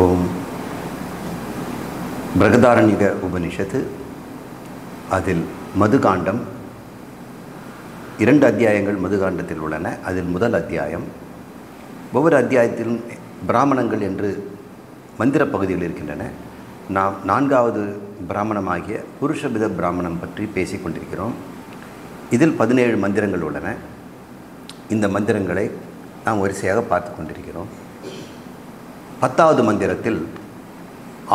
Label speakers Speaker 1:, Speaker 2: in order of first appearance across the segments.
Speaker 1: ஓம் பிரகதாரண்யக உபனிஷத்து அதில் மதுகாண்டம் 2 அத்தியாயங்கள் மதுகாண்டத்தில் உள்ளன. அதில் முதல் அத்தியாயம். ஒவ்வொரு அத்தியாயத்திலும் பிராமணங்கள் என்று மந்திர பகுதிகள் இருக்கின்றன. நாம் 4வது பிராமணமாகிய புருஷபித பிராமணம் பற்றி பேசிக் கொண்டிருக்கிறோம். இதில் 17 மந்திரங்கள் உள்ளன. இந்த மந்திரங்களை நாம் வரிசையாக பார்த்து கொண்டிருக்கிறோம். 10வது மந்திரத்தில்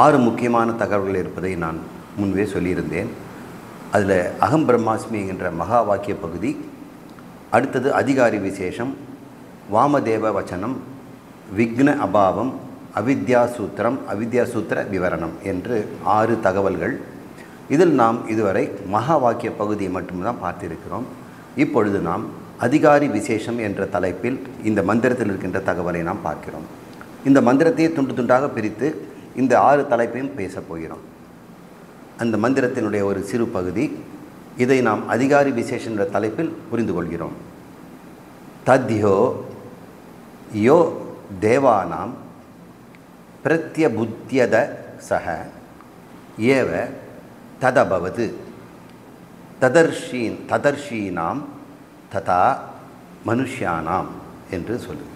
Speaker 1: 6 முக்கியமான தகவல்கள் இருப்பதை நான் முன்பே சொல்லியிருந்தேன். அதில் அகம் பிரம்மாஸ்மி என்ற மகா வாக்கிய பகுதி, அடுத்தது அதிகாரி விசேஷம், வாமதேவ வச்சனம், விக்ன அபாவம், அவித்யா சூத்திரம், அவித்யா சூத்திர விவரணம் என்று 6 தகவல்கள். இதில் நாம் இதுவரை மகா வாக்கிய பகுதியை மட்டும்தான் பார்த்திருக்கிறோம். இப்பொழுது நாம் அதிகாரி விசேஷம் என்ற தலைப்பில் இந்த மந்திரத்தில் இருக்கின்ற தகவலை நாம் பார்க்கிறோம். இந்த மந்திரத்தையே துண்டு துண்டாக பிரித்து இந்த 6 தலைப்பையும் பேசப் போகிறோம். அந்த மந்திரத்தினுடைய ஒரு சிறு பகுதி, இதை நாம் அதிகாரி விசேஷம் என்ற தலைப்பில் புரிந்து கொள்கிறோம். தத்யோ யோ தேவானாம் பிரத்யபுத்தியத சக ஏவ ததபவது ததர்ஷீனாம் ததா மனுஷ்யானாம் என்று சொல்லு.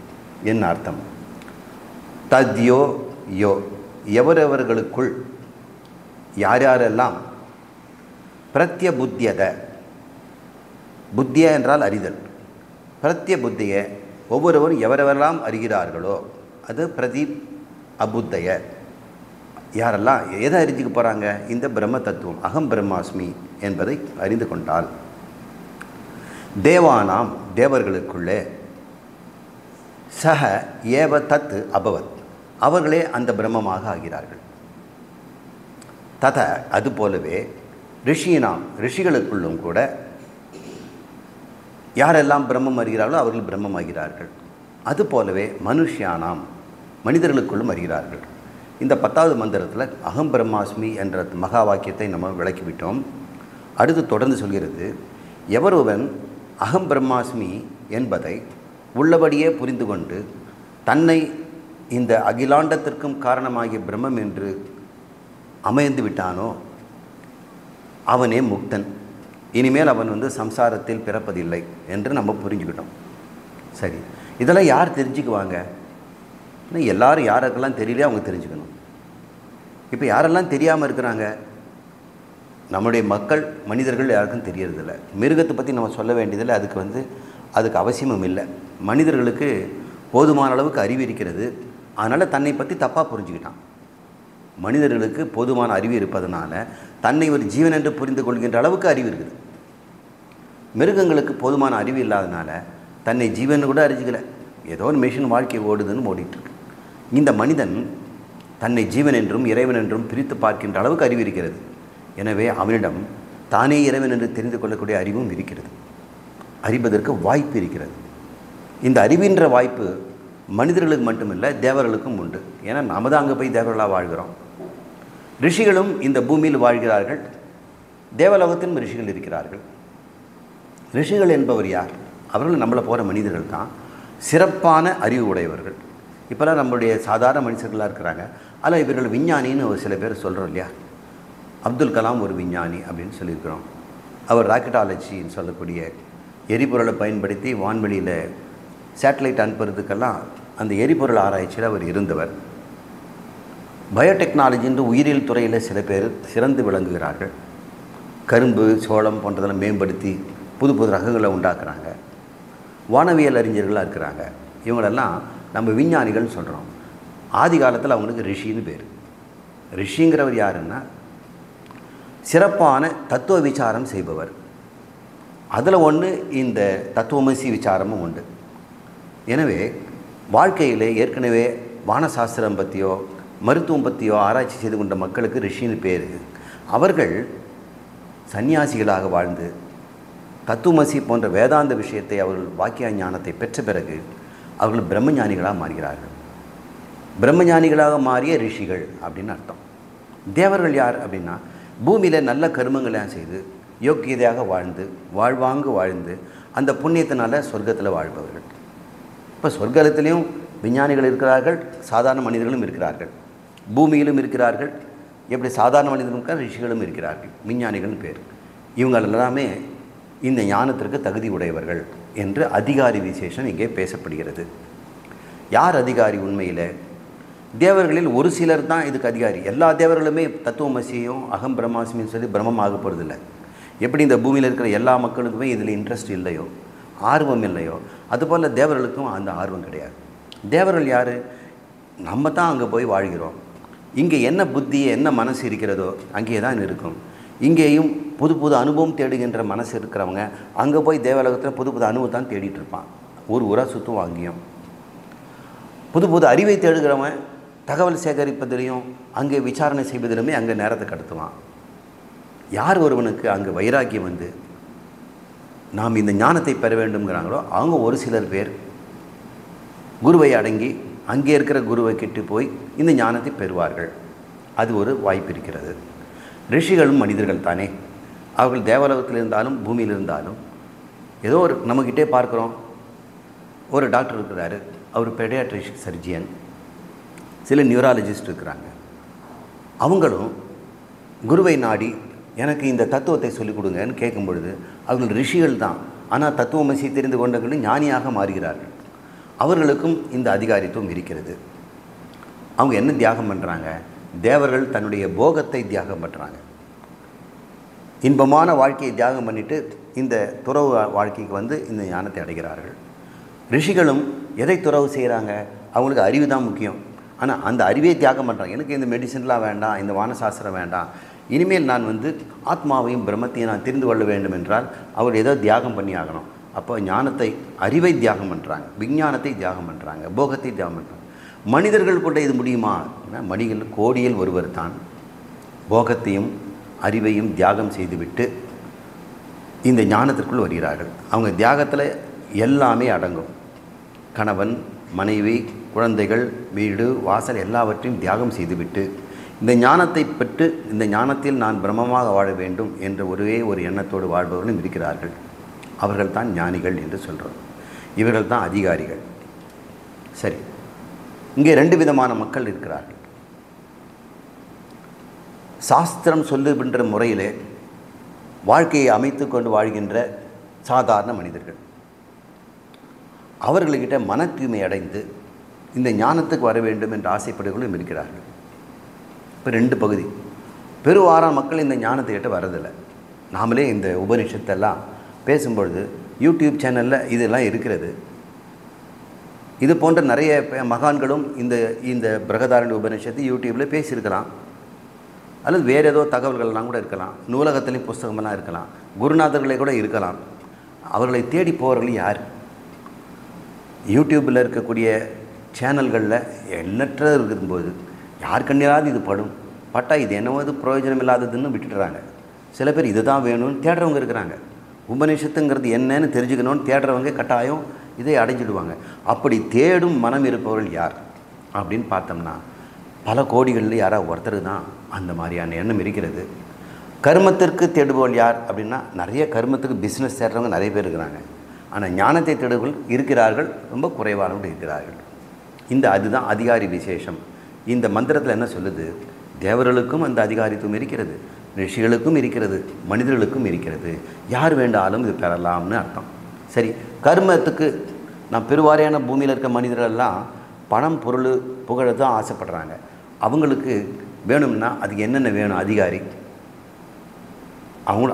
Speaker 1: என்ன அர்த்தம்? தத்யோ யோ, எவரவர்களுக்குள் யாரெல்லாம் பிரத்யபுத்தியத, புத்திய என்றால் அறிதல், பிரத்யபுத்திய ஒவ்வொருவரும் எவரெவரெல்லாம் அறிகிறார்களோ அது பிரதி அபுத்தய, யாரெல்லாம் எதை அறிஞ்சிக்க போகிறாங்க? இந்த பிரம்ம தத்துவம் அகம் பிரம்மாஸ்மி என்பதை அறிந்து கொண்டால், தேவானாம் தேவர்களுக்குள்ளே, சக ஏவ தத் அபவத் அவர்களே அந்த பிரம்மமாக ஆகிறார்கள். தத அதுபோலவே ரிஷினாம் ரிஷிகளுக்குள்ளும் கூட யாரெல்லாம் பிரம்மம் அறிகிறார்களோ அவர்கள் பிரம்மமாகிறார்கள். அதுபோலவே மனுஷ்யானாம் மனிதர்களுக்குள்ளும் அறிகிறார்கள். இந்த 10வது மந்திரத்தில் அகம் பிரம்மாஸ்மி என்ற மகா வாக்கியத்தை நம்ம விளக்கிவிட்டோம். அடுத்து தொடர்ந்து சொல்கிறது, எவரொருவன் அகம் பிரம்மாஸ்மி என்பதை உள்ளபடியே புரிந்து கொண்டு தன்னை இந்த அகிலாண்டத்திற்கும் காரணமாகிய பிரம்மம் என்று அமைந்து விட்டானோ அவனே முக்தன். இனிமேல் அவன் சம்சாரத்தில் பிறப்பதில்லை என்று நம்ம புரிஞ்சுக்கிட்டோம். சரி, இதெல்லாம் யார் தெரிஞ்சுக்குவாங்க? எல்லாரும் யாருக்கெல்லாம் தெரியலையோ அவங்க தெரிஞ்சுக்கணும். இப்போ யாரெல்லாம் தெரியாமல் இருக்கிறாங்க? நம்முடைய மக்கள் மனிதர்கள் யாருக்கும் தெரியறதில்லை. மிருகத்தை பற்றி நம்ம சொல்ல வேண்டியதில்லை, அதுக்கு அவசியமும் இல்லை. மனிதர்களுக்கு போதுமான அளவுக்கு அறிவு இருக்கிறது, அதனால் தன்னை பற்றி தப்பாக புரிஞ்சுக்கிட்டான். மனிதர்களுக்கு போதுமான அறிவு இருப்பதனால தன்னை ஒரு ஜீவன் என்று புரிந்து கொள்கின்ற அளவுக்கு அறிவு இருக்குது. மிருகங்களுக்கு போதுமான அறிவு இல்லாதனால தன்னை ஜீவன் கூட அறிஞ்சிக்கல, ஏதோ ஒரு மெஷின் வாழ்க்கை ஓடுதுன்னு ஓடிட்டுருக்கு. இந்த மனிதன் தன்னை ஜீவன் என்றும் இறைவன் என்றும் பிரித்து பார்க்கின்ற அளவுக்கு அறிவு இருக்கிறது. எனவே அவனிடம் தானே இறைவன் என்று தெரிந்து கொள்ளக்கூடிய அறிவும் இருக்கிறது, அறிவதற்கு வாய்ப்பு இருக்கிறது. இந்த அறிவின்ற வாய்ப்பு மனிதர்களுக்கு மட்டுமில்லை, தேவர்களுக்கும் உண்டு. ஏன்னா நாம் தான் அங்கே போய் தேவர்களாக வாழ்கிறோம். ரிஷிகளும் இந்த பூமியில் வாழ்கிறார்கள், தேவலோகத்திலும் ரிஷிகள் இருக்கிறார்கள். ரிஷிகள் என்பவர் யார்? அவர்கள் நம்மளை போகிற மனிதர்கள் தான், சிறப்பான அறிவு உடையவர்கள். இப்போலாம் நம்மளுடைய சாதாரண மனுஷர்களாக இருக்கிறாங்க, அதில் இவர்கள் விஞ்ஞானின்னு ஒரு சில பேர் சொல்கிறோம் இல்லையா? அப்துல் கலாம் ஒரு விஞ்ஞானி அப்படின்னு சொல்லியிருக்கிறோம். அவர் ராக்கெட்டாலஜின்னு சொல்லக்கூடிய எரிபொருளை பயன்படுத்தி வான்வெளியில் சேட்டலைட் அனுப்புறதுக்கெல்லாம் அந்த எரிபொருள் ஆராய்ச்சியில் அவர் இருந்தவர். பயோடெக்னாலஜின்ற உயிரியல் துறையில் சில பேர் சிறந்து விளங்குகிறார்கள். கரும்பு சோளம் போன்றதெல்லாம் மேம்படுத்தி புது புது ரகங்களை உண்டாக்குறாங்க. வானவியல் அறிஞர்களாக இருக்கிறாங்க. இவங்களெல்லாம் நம்ம விஞ்ஞானிகள்னு சொல்கிறோம். ஆதி காலத்தில் அவங்களுக்கு ரிஷின்னு பேர். ரிஷிங்கிறவர் யாருன்னா சிறப்பான தத்துவ விசாரம் செய்பவர். அதில் ஒன்று இந்த தத்துவமசி விசாரமும் உண்டு. எனவே வாழ்க்கையில் ஏற்கனவே வானசாஸ்திரம் பற்றியோ மருத்துவம் பற்றியோ ஆராய்ச்சி செய்து கொண்ட மக்களுக்கு ரிஷின்னு பேர். அவர்கள் சன்னியாசிகளாக வாழ்ந்து தத்துவமசி போன்ற வேதாந்த விஷயத்தை அவர்கள் வாக்கிய ஞானத்தை பெற்ற பிறகு அவர்கள் பிரம்மஞானிகளாக மாறுகிறார்கள். பிரம்மஞானிகளாக மாறிய ரிஷிகள் அப்படின்னு அர்த்தம். தேவர்கள் யார் அப்படின்னா பூமியில் நல்ல கருமங்களையும் செய்து யோக்கியதையாக வாழ்ந்து அந்த புண்ணியத்தினால சொர்க்கத்தில் வாழ்பவர்கள். இப்போ சொர்க்கத்திலையும் விஞ்ஞானிகள் இருக்கிறார்கள், சாதாரண மனிதர்களும் இருக்கிறார்கள். பூமியிலும் இருக்கிறார்கள், எப்படி சாதாரண மனிதனுக்கு ரிஷிகளும் இருக்கிறார்கள், விஞ்ஞானிகள் பேர். இவங்கள் எல்லாமே இந்த ஞானத்திற்கு தகுதி உடையவர்கள் என்று அதிகாரி விசேஷம் இங்கே பேசப்படுகிறது. யார் அதிகாரி? உண்மையில் தேவர்களில் ஒரு சிலர் தான் இதுக்கு அதிகாரி. எல்லா தேவர்களுமே தத்துவமசியும் அகம் பிரம்மாஸ்மின்னு சொல்லி பிரம்மம் ஆக போகிறதில்ல. எப்படி இந்த பூமியில் இருக்கிற எல்லா மக்களுக்குமே இதில் இன்ட்ரெஸ்ட் இல்லையோ, ஆர்வம் இல்லையோ, அதுபோல் தேவர்களுக்கும் அந்த ஆர்வம் கிடையாது. தேவர்கள் யார்? நம்ம தான் அங்கே போய் வாழ்கிறோம். இங்கே என்ன புத்தி என்ன மனசு இருக்கிறதோ அங்கே தான் இருக்கும். இங்கேயும் புது புது அனுபவம் தேடுகின்ற மனசு இருக்கிறவங்க அங்கே போய் தேவலோகத்தில் புது புது அனுபவம் தான் தேடிட்டு இருப்பான். ஒரு ஊராக சுற்றுவான். அங்கேயும் புது புது அறிவை தேடுகிறவன் தகவல் சேகரிப்பதிலையும் அங்கே விசாரணை செய்வதிலுமே அங்கே நேரத்தை கடத்துவான். யார் ஒருவனுக்கு அங்கே வைராக்கியம் வந்து நாம் இந்த ஞானத்தை பெற வேண்டும்ங்கிறாங்களோ அவங்க ஒரு சிலர் பேர் குருவை அடங்கி அங்கே இருக்கிற குருவை கிட்டு போய் இந்த ஞானத்தை பெறுவார்கள். அது ஒரு வாய்ப்பு இருக்கிறது. ரிஷிகளும் மனிதர்கள் தானே. அவர்கள் தேவலோகத்தில் இருந்தாலும் பூமியில் இருந்தாலும் ஏதோ ஒரு நம்மக்கிட்டே பார்க்குறோம். ஒரு டாக்டர் இருக்கிறாரு, அவர் பெடியாட்ரிஷிக் சர்ஜியன், சில நியூராலஜிஸ்ட் இருக்கிறாங்க. அவங்களும் குருவை நாடி எனக்கு இந்த தத்துவத்தை சொல்லிக் கொடுங்கன்னு கேட்கும் பொழுது அவர்கள் ரிஷிகள் தான், ஆனால் தத்துவமசி தெரிந்து கொண்டவர்களும் ஞானியாக மாறுகிறார்கள். அவர்களுக்கும் இந்த அதிகாரித்துவம் இருக்கிறது. அவங்க என்ன தியாகம் பண்ணுறாங்க? தேவர்கள் தன்னுடைய போகத்தை தியாகம் பண்ணுறாங்க. இன்பமான வாழ்க்கையை தியாகம் பண்ணிவிட்டு இந்த துறவு வாழ்க்கைக்கு வந்து இந்த ஞானத்தை அடைகிறார்கள். ரிஷிகளும் எதை துறவு செய்கிறாங்க? அவங்களுக்கு அறிவு தான் முக்கியம். ஆனால் அந்த அறிவே தியாகம் பண்ணுறாங்க. எனக்கு இந்த மெடிசன்லாம் வேண்டாம், இந்த வானசாஸ்திரம் வேண்டாம், இனிமேல் நான் வந்து ஆத்மாவையும் பிரம்மத்தையும் நான் தெரிந்து கொள்ள வேண்டும் என்றால் அவர் ஏதோ தியாகம் பண்ணி ஆகணும். அப்போ ஞானத்தை, அறிவை தியாகம் பண்ணுறாங்க, விஞ்ஞானத்தை தியாகம் பண்ணுறாங்க, போகத்தை தியாகம் பண்ணுறாங்க. மனிதர்கள் கூட இது முடியுமா? மனிதர்கள் கோடியில் ஒருவர் தான் போகத்தையும் அறிவையும் தியாகம் செய்துவிட்டு இந்த ஞானத்திற்குள் வருகிறார்கள். அவங்க தியாகத்தில் எல்லாமே அடங்கும். கணவன், மனைவி, குழந்தைகள், வீடு, வாசல் எல்லாவற்றையும் தியாகம் செய்துவிட்டு இந்த ஞானத்தை பெற்று இந்த ஞானத்தில் நான் பிரம்மமாக வாழ வேண்டும் என்ற ஒரே ஒரு எண்ணத்தோடு வாழ்பவர்களும் இருக்கிறார்கள். அவர்கள் தான் ஞானிகள் என்று சொல்கிறோம். இவர்கள் தான் அதிகாரிகள். சரி, இங்கே ரெண்டு விதமான மக்கள் இருக்கிறார்கள். சாஸ்திரம் சொல்லுகின்ற முறையிலே வாழ்க்கையை அமைத்து கொண்டு வாழ்கின்ற சாதாரண மனிதர்கள். அவர்கள்கிட்ட மன தூய்மை அடைந்து இந்த ஞானத்துக்கு வர வேண்டும் என்று ஆசைப்படுவர்களும் இருக்கிறார்கள். இப்போ ரெண்டு பகுதி. பெருவாரான மக்கள் இந்த ஞானத்தை கிட்ட வரதில்லை. நாமளே இந்த உபனிஷத்தெல்லாம் பேசும்பொழுது யூடியூப் சேனலில் இதெல்லாம் இருக்கிறது. இது போன்ற நிறைய மகான்களும் இந்த பிரகதாரண்ய உபனிஷத்து யூடியூப்பில் பேசியிருக்கலாம். அல்லது வேறு ஏதோ தகவல்கள்லாம் கூட இருக்கலாம். நூலகத்திலையும் புஸ்தகமெல்லாம் இருக்கலாம். குருநாதர்களே கூட இருக்கலாம். அவர்களை தேடி போகிறவர்கள் யார்? யூடியூப்பில் இருக்கக்கூடிய சேனல்களில் எண்ணற்ற இருக்கும்போது யார் கண்ணிலாவது இது பட்டா இது என்னவோ இது பிரயோஜனம் இல்லாததுன்னு விட்டுடுறாங்க. சில பேர் இது தான் வேணும்னு தேடுறவங்க இருக்கிறாங்க. உபநிஷத்துங்கிறது என்னன்னு தெரிஞ்சுக்கணும்னு தேடுறவங்க கட்டாயம் இதை அடைஞ்சிடுவாங்க. அப்படி தேடும் மனம் இருப்பவர்கள் யார் அப்படின்னு பார்த்தோம்னா பல கோடிகளில் யாராவது ஒருத்தர் தான் அந்த மாதிரியான எண்ணம் இருக்கிறது. கர்மத்திற்கு தேடுபவர்கள் யார் அப்படின்னா நிறைய கர்மத்துக்கு பிஸ்னஸ் தேடுறவங்க நிறைய பேர் இருக்கிறாங்க. ஆனால் ஞானத்தை தேடுபவர்கள் இருக்கிறார்கள், ரொம்ப குறைவானவர்கள் இருக்கிறார்கள். அதுதான் அதிகாரி விசேஷம். இந்த மந்திரத்தில் என்ன சொல்லுது? தேவர்களுக்கும் அந்த அதிகாரித்துவம் இருக்கிறது, ரிஷிகளுக்கும் இருக்கிறது, மனிதர்களுக்கும் இருக்கிறது. யார் வேண்டாலும் இது பெறலாம்னு அர்த்தம். சரி, கர்மத்துக்கு நான் பெருவாரியான பூமியில் இருக்க மனிதர்களெல்லாம் பணம், பொருள், புகழ தான் ஆசைப்படுறாங்க. அவங்களுக்கு வேணும்னா அதுக்கு என்னென்ன வேணும்? அதிகாரி.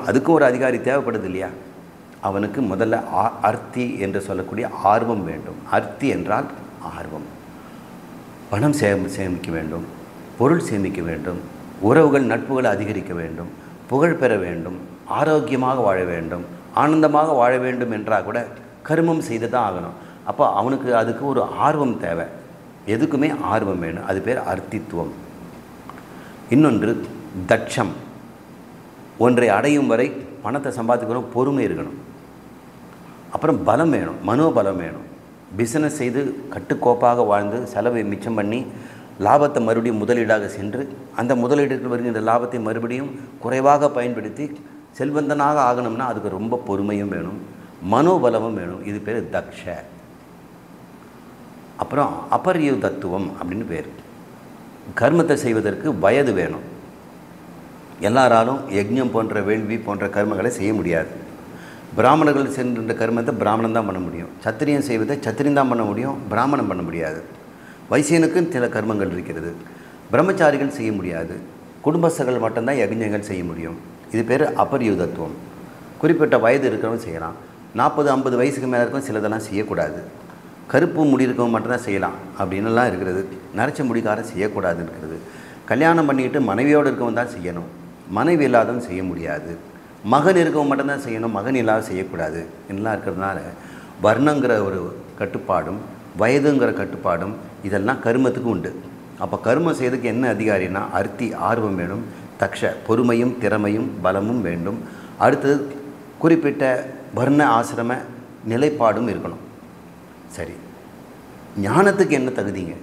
Speaker 1: அதுக்கும் ஒரு அதிகாரி தேவைப்படுது இல்லையா? அவனுக்கு முதல்ல அர்த்தி என்று சொல்லக்கூடிய ஆர்வம் வேண்டும். அர்த்தி என்றால் ஆர்வம். பணம் சேமிக்க வேண்டும், பொருள் சேமிக்க வேண்டும், உறவுகள் நட்புகளை அதிகரிக்க வேண்டும், புகழ் பெற வேண்டும், ஆரோக்கியமாக வாழ வேண்டும், ஆனந்தமாக வாழ வேண்டும் என்றால் கூட கர்மம் செய்து தான் ஆகணும். அப்போ அவனுக்கு அதுக்கு ஒரு ஆர்வம் தேவை. எதுக்குமே ஆர்வம் வேணும். அது பேர் அர்த்தித்துவம். இன்னொன்று தட்சம். ஒன்றை அடையும் வரை பணத்தை சம்பாதிக்கணும், பொறுமை இருக்கணும். அப்புறம் பலம் வேணும், மனோபலம் வேணும். பிஸ்னஸ் செய்து கட்டுக்கோப்பாக வாழ்ந்து செலவை மிச்சம் பண்ணி லாபத்தை மறுபடியும் முதலீடாக சென்று அந்த முதலீடுகள் வருகின்ற லாபத்தை மறுபடியும் குறைவாக பயன்படுத்தி செல்வந்தனாக ஆகணும்னா அதுக்கு ரொம்ப பொறுமையும் வேணும், மனோபலமும் வேணும். இது பேர் தக்ஷ. அப்புறம் அபர்யு தத்துவம் அப்படின்னு பேர். கர்மத்தை செய்வதற்கு வயது வேணும். எல்லாராலும் யஜ்ஞம் போன்ற வேள்வி போன்ற கர்மங்களை செய்ய முடியாது. பிராமணர்கள் சென்ற கர்மத்தை பிராமணன் தான் பண்ண முடியும். சத்திரியன் செய்வதை சத்திரியன் தான் பண்ண முடியும், பிராமணன் பண்ண முடியாது. வைசியனுக்கும் சில கர்மங்கள் இருக்கிறது. பிரம்மச்சாரிகள் செய்ய முடியாது. குடும்பஸ்தர்கள் மட்டும்தான் யஜ்ஞங்கள் செய்ய முடியும். இது பேர் அபரியுதத்துவம். குறிப்பிட்ட வயது இருக்கிறவங்க செய்யலாம். 40-50 வயசுக்கு மேலே இருக்கும் சிலதெல்லாம் செய்யக்கூடாது. கருப்பு முடி இருக்கவங்க மட்டும்தான் செய்யலாம் அப்படின்னுலாம் இருக்கிறது. நரைச்ச முடிக்காரன் செய்யக்கூடாதுன்னு இருக்கிறது. கல்யாணம் பண்ணிக்கிட்டு மனைவியோடு இருக்கவன் தான் செய்யணும், மனைவி இல்லாதவன் செய்ய முடியாது. மகன் இருக்கவன் மட்டும்தான் செய்யணும், மகன் இல்லாத செய்யக்கூடாது என்னெல்லாம் இருக்கிறதுனால வர்ணங்கிற ஒரு கட்டுப்பாடும் வயதுங்கிற கட்டுப்பாடும் இதெல்லாம் கர்மத்துக்கு உண்டு. அப்போ கர்மம் செய்யறதுக்கு என்ன அதிகாரின்னா அர்த்தி ஆர்வம் வேணும், தக்ஷ பொறுமையும் திறமையும் பலமும் வேண்டும். அடுத்தது குறிப்பிட்ட வர்ண ஆசிரம நிலைப்பாடும் இருக்கணும். சரி, ஞானத்துக்கு என்ன தகுதிங்க?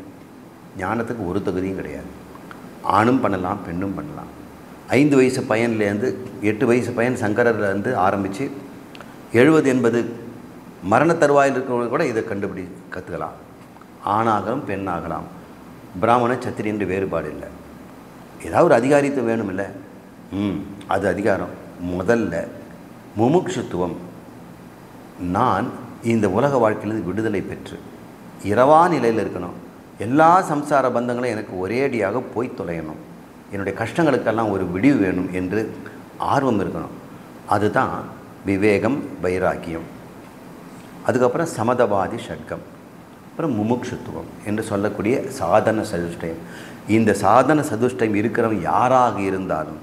Speaker 1: ஞானத்துக்கு ஒரு தகுதியும் கிடையாது. ஆணும் பண்ணலாம், பெண்ணும் பண்ணலாம். 5 வயசு பையன்லேருந்து 8 வயசு பையன் சங்கரர்லேருந்து ஆரம்பித்து 70-80 மரண தருவாயில் இருக்கிறவங்க கூட இதை கற்றுக்கலாம். ஆணாகலாம், பெண்ணாகலாம். பிராமண சத்திரியன்ற வேறுபாடு இல்லை. ஏதாவது ஒரு அதிகாரித்துவம் வேணும் இல்லை? அது அதிகாரம். முதல்ல முமுட்சுத்துவம். நான் இந்த உலக வாழ்க்கையிலிருந்து விடுதலை பெற்று இரவா நிலையில் இருக்கணும். எல்லா சம்சார பந்தங்களும் எனக்கு ஒரேடியாக போய் தொலையணும். என்னுடைய கஷ்டங்களுக்கெல்லாம் ஒரு விடிவு வேணும் என்று ஆர்வம் இருக்கணும். அதுதான் விவேகம், வைராக்கியம். அதுக்கப்புறம் சமதவாதி ஷட்கம், அப்புறம் முமுட்சுத்துவம் என்று சொல்லக்கூடிய சாதன சதுஷ்டயம். இந்த சாதன சதுஷ்டயம் இருக்கிறவன் யாராக இருந்தாலும்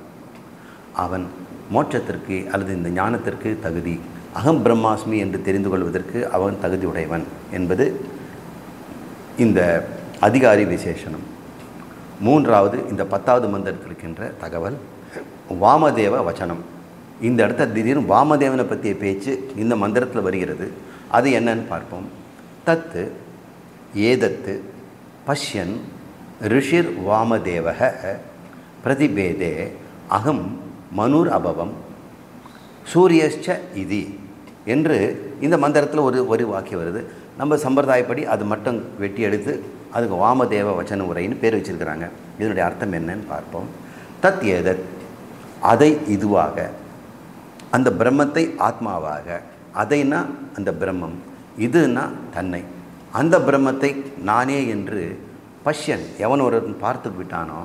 Speaker 1: அவன் மோட்சத்திற்கு அல்லது இந்த ஞானத்திற்கு தகுதி, அகம் பிரம்மாஸ்மி என்று தெரிந்து கொள்வதற்கு அவன் தகுதி உடையவன் என்பது இந்த அதிகாரி விசேஷனம். மூன்றாவது, இந்த 10வது மந்திரத்தில் இருக்கின்ற தகவல் வாமதேவ வச்சனம். இந்த இடத்த திடீர்னு வாமதேவனை பற்றிய பேச்சு இந்த மந்திரத்தில் வருகிறது. அது என்னன்னு பார்ப்போம். தத்து ஏதத்து பஷ்யன் ரிஷிர் வாமதேவக பிரதிபேதே அகம் மனுர் அபவம் சூரியஷ்ச இதி என்று இந்த மந்திரத்தில் ஒரு வாக்கியம் வருது. நம்ம சம்பிரதாயப்படி அது மட்டும் வெட்டி எடுத்து அதுக்கு வாமதேவ வச்சன உரைன்னு பேர் வச்சுருக்கிறாங்க. இதனுடைய அர்த்தம் என்னன்னு பார்ப்போம். தத் ஏதத், அதை இதுவாக, அந்த பிரம்மத்தை ஆத்மாவாக, அதைன்னா அந்த பிரம்மம், இதுன்னா தன்னை, அந்த பிரம்மத்தை நானே என்று பஷ்யன் எவன் ஒரு பார்த்து விட்டானோ,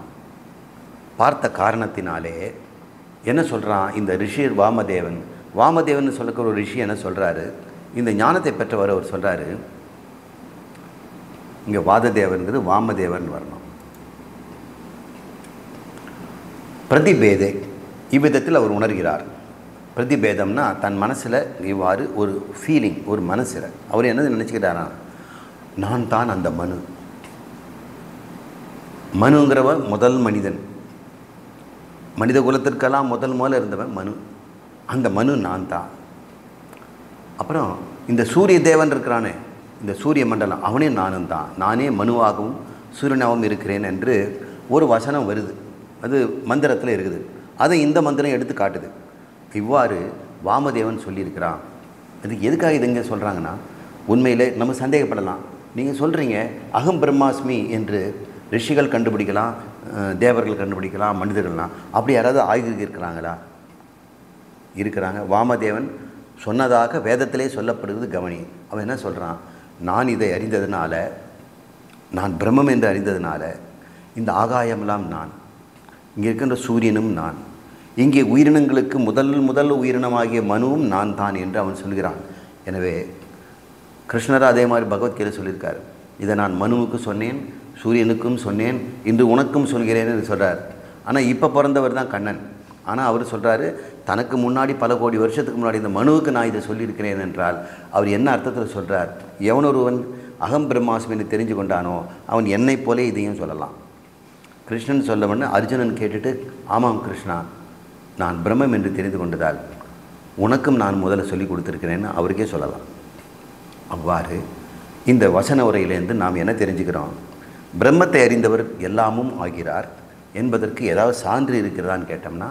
Speaker 1: பார்த்த காரணத்தினாலே என்ன சொல்கிறான் இந்த ரிஷி வாமதேவன் சொல்லிக்கிற ஒரு ரிஷி என்ன சொல்கிறாரு, இந்த ஞானத்தை பெற்றவர் அவர் சொல்கிறாரு. இங்கே வாததேவன்கிறது வாமதேவன் வரணும். பிரதிபேதை இவ்விதத்தில் அவர் உணர்கிறார். பிரதிபேதம்னா தன் மனசில் இவ்வாறு ஒரு ஃபீலிங், ஒரு மனசில் அவர் என்ன நினச்சிக்கிறாரா, நான் தான் அந்த மனுங்கிறவ முதல் மனிதன், மனித குலத்திற்கெல்லாம் முதல்ல இருந்தவன் மனு. அந்த மனு நான் தான். அப்புறம் இந்த சூரிய தேவன் இருக்கிறானே, இந்த சூரிய மண்டலம், அவனே நானும் தான். நானே மனுவாகவும் சூரியனாகவும் இருக்கிறேன் என்று ஒரு வசனம் வருது. அது மந்திரத்தில் இருக்குது. அதை இந்த மந்திரம் எடுத்து காட்டுது. இவ்வாறு வாமதேவன் சொல்லியிருக்கிறான். அது எதுக்காக இது இங்கே சொல்கிறாங்கன்னா, உண்மையில் நம்ம சந்தேகப்படலாம். நீங்கள் சொல்கிறீங்க அகம் பிரம்மாஸ்மி என்று ரிஷிகள் கண்டுபிடிக்கலாம், தேவர்கள் கண்டுபிடிக்கலாம், மனிதர்கள்லாம். அப்படி யாராவது ஆய்வு இருக்கிறாங்களா? இருக்கிறாங்க. வாமதேவன் சொன்னதாக வேதத்திலே சொல்லப்படுவது கவனி. அவன் என்ன சொல்கிறான், நான் இதை அறிந்ததுனால, நான் பிரம்மம் என்று அறிந்ததுனால, இந்த ஆகாயமெல்லாம் நான், இங்கே இருக்கின்ற சூரியனும் நான், இங்கே உயிரினங்களுக்கு முதல் உயிரினமாகிய மனுவும் நான் தான் என்று அவன் சொல்கிறான். எனவே கிருஷ்ணர் அதே மாதிரி பகவத்கீதை சொல்லியிருக்கார். இதை நான் மனுவுக்கு சொன்னேன், சூரியனுக்கும் சொன்னேன், இன்று உனக்கும் சொல்கிறேன் என்று சொல்கிறார். ஆனால் இப்போ பிறந்தவர் தான் கண்ணன். ஆனால் அவர் சொல்கிறாரு, தனக்கு முன்னாடி பல கோடி வருஷத்துக்கு முன்னாடி இந்த மனுவுக்கு நான் இதை சொல்லியிருக்கிறேன் என்றால் அவர் என்ன அர்த்தத்தில் சொல்கிறார்? எவனொருவன் அகம் பிரம்மாஸ்மின்னு தெரிஞ்சு கொண்டானோ அவன் என்னை போலே இதையும் சொல்லலாம். கிருஷ்ணன் சொல்லவன்னு அர்ஜுனன் கேட்டுட்டு, ஆமாம் கிருஷ்ணா, நான் பிரம்மம் என்று தெரிந்து கொண்டதால் உனக்கும் நான் முதல்ல சொல்லி கொடுத்துருக்கிறேன்னு அவருக்கே சொல்லலாம். அவ்வாறு இந்த வசன உரையிலேருந்து நாம் என்ன தெரிஞ்சுக்கிறோம்? பிரம்மத்தை அறிந்தவர் எல்லாமும் ஆகிறார் என்பதற்கு ஏதாவது சான்று இருக்கிறதான்னு கேட்டோம்னா,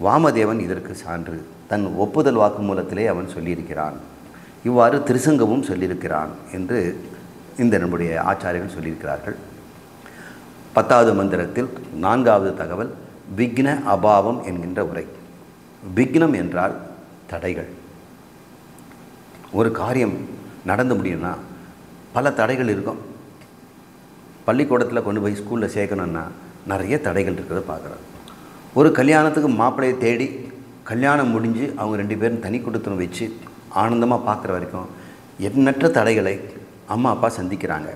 Speaker 1: வாமதேவன் இதற்கு சான்று. தன் ஒப்புதல் வாக்குமூலத்திலே அவன் சொல்லியிருக்கிறான். இவ்வாறு திருசங்கமும் சொல்லியிருக்கிறான் என்று இந்த நம்முடைய ஆச்சாரியர்கள் சொல்லியிருக்கிறார்கள். 10வது மந்திரத்தில் 4வது தகவல் விக்ன அபாவம் என்கின்ற உரை. விக்னம் என்றால் தடைகள். ஒரு காரியம் நடந்து முடியும்னா பல தடைகள் இருக்கும். பள்ளிக்கூடத்தில் கொண்டு போய் ஸ்கூலில் சேர்க்கணுன்னா நிறைய தடைகள் இருக்கிறத பார்க்குறோம். ஒரு கல்யாணத்துக்கு மாப்பிள்ளையை தேடி கல்யாணம் முடிஞ்சு அவங்க 2 பேரும் தனி குடுத்தனம் வச்சு ஆனந்தமாக பார்க்குற வரைக்கும் எண்ணற்ற தடைகளை அம்மா அப்பா சந்திக்கிறாங்க.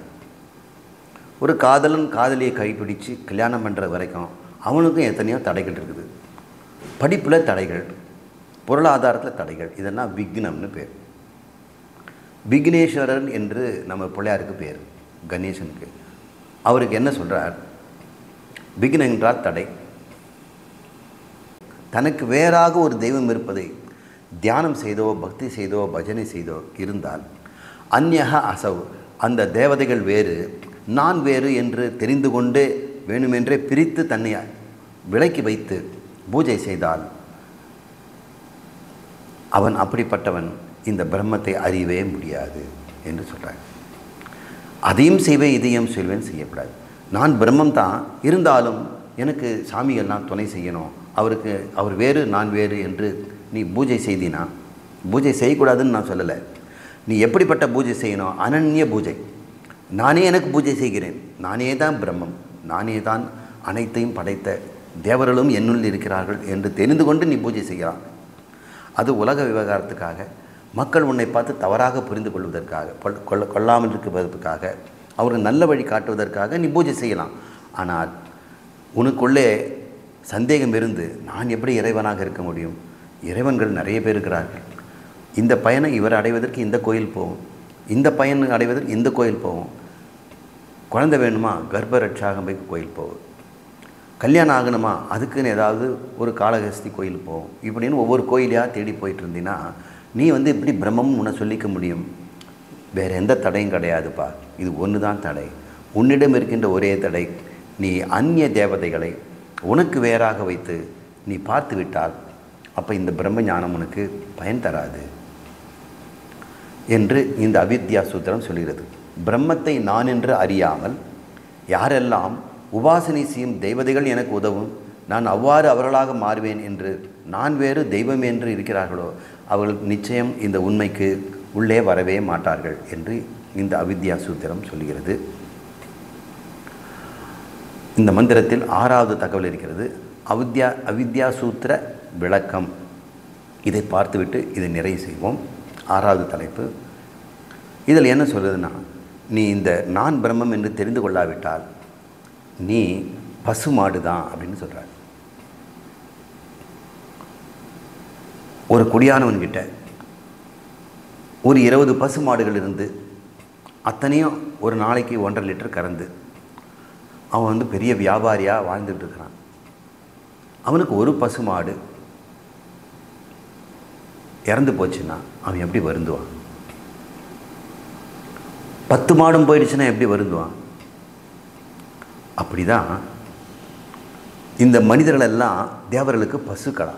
Speaker 1: ஒரு காதலன் காதலியை கைப்பிடிச்சு கல்யாணம் பண்ணுற வரைக்கும் அவனுக்கும் எத்தனையோ தடைகள் இருக்குது. படிப்பில் தடைகள், பொருளாதாரத்தில் தடைகள், இதெல்லாம் விக்னம்னு பேர். விக்னேஸ்வரன் என்று நம்ம பிள்ளையாருக்கு பேர், கணேசனுக்கு. அவருக்கு என்ன சொல்கிறார்? விக்னம் என்றால் தடை. தனக்கு வேறாக ஒரு தெய்வம் இருப்பதை தியானம் செய்தோ பக்தி செய்தோ பஜனை செய்தோ இருந்தால் அந்யஹ அசவ், அந்த தேவதைகள் வேறு நான் வேறு என்று தெரிந்து கொண்டு வேணுமென்றே பிரித்து தன்னை விலக்கி வைத்து பூஜை செய்தால் அவன் அப்படிப்பட்டவன் இந்த பிரம்மத்தை அறியவே முடியாது என்று சொல்கிறார். அதையும் செய்வேன் இதையும் செய்வேன் செய்யக்கூடாது. நான் பிரம்மம் தான், இருந்தாலும் எனக்கு சாமிகள்லாம் துணை செய்யணும், அவர் வேறு நான் வேறு என்று நீ பூஜை செய்தினா, பூஜை செய்யக்கூடாதுன்னு நான் சொல்லலை. நீ எப்படிப்பட்ட பூஜை செய்யணும்? அனன்ய பூஜை. நானே எனக்கு பூஜை செய்கிறேன், நானே தான் பிரம்மம், நானே தான் அனைத்தையும் படைத்த தேவர்களும் என்னுள் இருக்கிறார்கள் என்று தெரிந்து கொண்டு நீ பூஜை செய்கிறான். அது உலக விவகாரத்துக்காக, மக்கள் உன்னை பார்த்து தவறாக புரிந்து கொள்வதற்காக, கொள்ளாமல் இருப்பதற்காக, அவர்கள் நல்ல வழி காட்டுவதற்காக நீ பூஜை செய்யலாம். ஆனால் உனக்குள்ளே சந்தேகம் இருந்து நான் எப்படி இறைவனாக இருக்க முடியும்? இறைவன்கள் நிறைய பேர் இருக்கிறார்கள். இந்த பயனை இவர் அடைவதற்கு இந்த கோயில் போகும், இந்த பயனை அடைவதற்கு இந்த கோயில் போகும், குழந்தை வேணுமா கர்ப்பரட்சாகம்பைக்கு கோயில் போகும், கல்யாணம் ஆகணுமா அதுக்குன்னு ஏதாவது ஒரு காளஹஸ்தி கோயில் போகும். இப்படின்னு ஒவ்வொரு கோயிலையாக தேடி போயிட்டு இருந்தீங்கன்னா நீ இப்படி பிரம்மம் உன்னை சொல்லிக்க முடியும்? வேறு எந்த தடையும் கிடையாதுப்பா. இது ஒன்று தான் தடை. உன்னிடம் இருக்கின்ற ஒரே தடை, நீ அந்நிய தேவதைகளை உனக்கு வேறாக வைத்து நீ பார்த்து விட்டால் அப்போ இந்த பிரம்ம ஞானம் உனக்கு பயன் தராது என்று இந்த அவித்யா சூத்திரம் சொல்கிறது. பிரம்மத்தை நான் என்று அறியாமல் யாரெல்லாம் உபாசனை செய்யும் தெய்வதைகள் எனக்கு உதவும், நான் அவ்வாறு அவர்களாக மாறுவேன் என்று நான் வேறு தெய்வம் என்று இருக்கிறார்களோ அவர்கள் நிச்சயம் இந்த உண்மைக்கு உள்ளே வரவே மாட்டார்கள் என்று இந்த அவித்யா சூத்திரம் சொல்கிறது. இந்த மந்திரத்தில் 6வது தகவல் இருக்கிறது, அவித்யா சூத்திர விளக்கம். இதை பார்த்துவிட்டு இதை நிறைவு செய்வோம். 6வது தலைப்பு. இதில் என்ன சொல்லுதுன்னா, நீ இந்த நான் பிரம்மம் என்று தெரிந்து கொள்ளாவிட்டால் நீ பசுமாடு தான் அப்படின்னு சொல்கிறார். ஒரு குடியானவன்கிட்ட ஒரு 20 பசுமாடுகள் இருந்து அத்தனையும் ஒரு நாளைக்கு 1.5 லிட்டர் கறந்து அவன் பெரிய வியாபாரியாக வாழ்ந்துட்டு இருக்கிறான். அவனுக்கு ஒரு பசுமாடு இறந்து போச்சுன்னா அவன் எப்படி வருந்துவான்? 10 மாடும் போயிடுச்சுன்னா எப்படி வருந்துவான்? அப்படி தான் இந்த மனிதர்களெல்லாம் தேவர்களுக்கு பசுக்களா.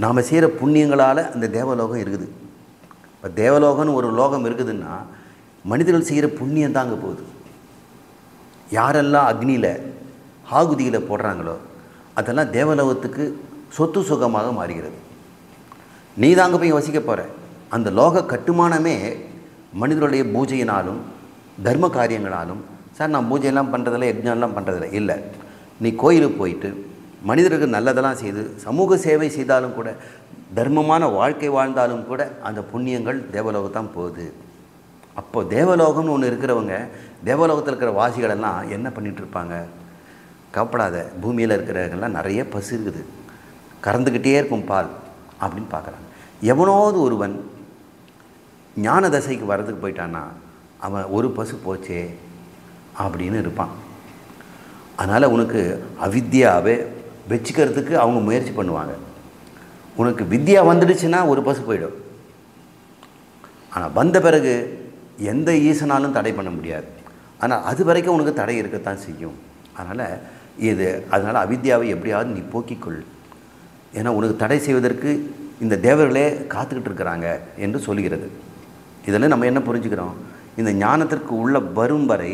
Speaker 1: நாம் செய்கிற புண்ணியங்களால் அந்த தேவலோகம் இருக்குது. இப்போ தேவலோகம்னு ஒரு லோகம் இருக்குதுன்னா மனிதர்கள் செய்கிற புண்ணியம் தாங்க போகுது. யாரெல்லாம் அக்னியில் ஆகுதியில் போடுறாங்களோ அதெல்லாம் தேவலோகத்துக்கு சொத்து சுகமாக மாறுகிறது. நீ தாங்க போய் வசிக்க போகிற. அந்த லோக கட்டுமானமே மனிதர்களுடைய பூஜையினாலும் தர்ம காரியங்களாலும். சார் நான் பூஜையெல்லாம் பண்ணுறதில்ல, யஜ்ஞம்லாம் பண்ணுறதில்ல, இல்லை. நீ கோயிலுக்கு போயிட்டு மனிதருக்கு நல்லதெல்லாம் செய்து சமூக சேவை செய்தாலும் கூட, தர்மமான வாழ்க்கை வாழ்ந்தாலும் கூட அந்த புண்ணியங்கள் தேவலோகத்தான் போகுது. அப்போது தேவலோகம்னு ஒன்று இருக்கிறவங்க, தேவலோகத்தில் இருக்கிற வாசிகளெல்லாம் என்ன பண்ணிகிட்டு இருப்பாங்க? கவப்படாத, பூமியில் இருக்கிறவங்கெல்லாம் நிறைய பசு இருக்குது, கறந்துக்கிட்டே இருக்கும் பால் அப்படின்னு பார்க்குறாங்க. எவனோது ஒருவன் ஞான தசைக்கு வரதுக்கு போயிட்டான்னா அவன் ஒரு பசு போச்சே அப்படின்னு இருப்பான். அதனால் உனக்கு அவித்யாவை வச்சுக்கிறதுக்கு அவங்க முயற்சி பண்ணுவாங்க. உனக்கு வித்யா வந்துடுச்சுன்னா ஒரு பசு போயிடும். ஆனால் வந்த பிறகு எந்த ஈசனாலும் தடை பண்ண முடியாது. ஆனால் அது வரைக்கும் உனக்கு தடை இருக்கத்தான் செய்யும். அதனால் அவித்யாவை எப்படியாவது நீ போக்கிக்கொள். ஏன்னா உனக்கு தடை செய்வதற்கு இந்த தேவர்களே காத்துக்கிட்டு இருக்கிறாங்க என்று சொல்கிறது. இதில் நம்ம என்ன புரிஞ்சுக்கிறோம்? இந்த ஞானத்திற்கு உள்ள வரும் வரை